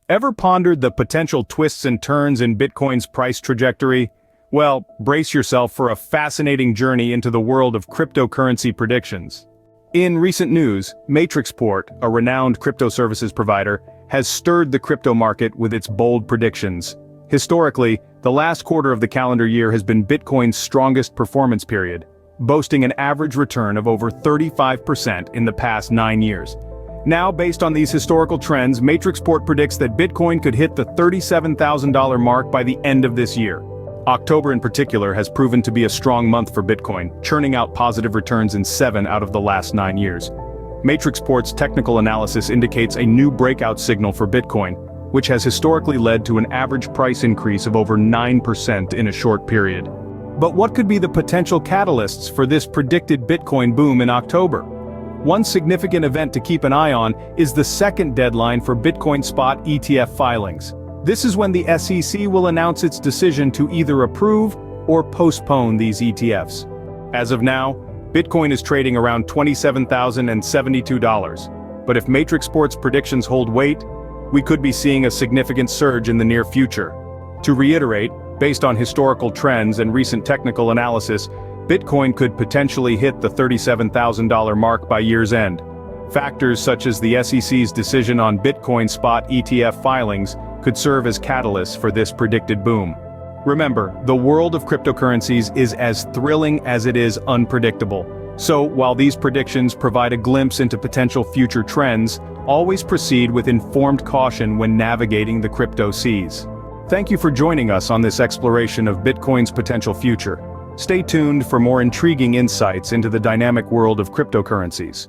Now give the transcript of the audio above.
Ever pondered the potential twists and turns in Bitcoin's price trajectory? Well, brace yourself for a fascinating journey into the world of cryptocurrency predictions. In recent news, Matrixport, a renowned crypto services provider, has stirred the crypto market with its bold predictions. Historically, the last quarter of the calendar year has been Bitcoin's strongest performance period, boasting an average return of over 35% in the past 9 years. Now, based on these historical trends, Matrixport predicts that Bitcoin could hit the $37,000 mark by the end of this year. October in particular has proven to be a strong month for Bitcoin, churning out positive returns in 7 out of the last 9 years. Matrixport's technical analysis indicates a new breakout signal for Bitcoin, which has historically led to an average price increase of over 9% in a short period. But what could be the potential catalysts for this predicted Bitcoin boom in October? One significant event to keep an eye on is the second deadline for Bitcoin spot ETF filings. This is when the SEC will announce its decision to either approve or postpone these ETFs. As of now, Bitcoin is trading around $27,072. But if Matrixport's predictions hold weight, we could be seeing a significant surge in the near future. To reiterate, based on historical trends and recent technical analysis, Bitcoin could potentially hit the $37,000 mark by year's end. Factors such as the SEC's decision on Bitcoin spot ETF filings could serve as catalysts for this predicted boom. Remember, the world of cryptocurrencies is as thrilling as it is unpredictable. So, while these predictions provide a glimpse into potential future trends, always proceed with informed caution when navigating the crypto seas. Thank you for joining us on this exploration of Bitcoin's potential future. Stay tuned for more intriguing insights into the dynamic world of cryptocurrencies.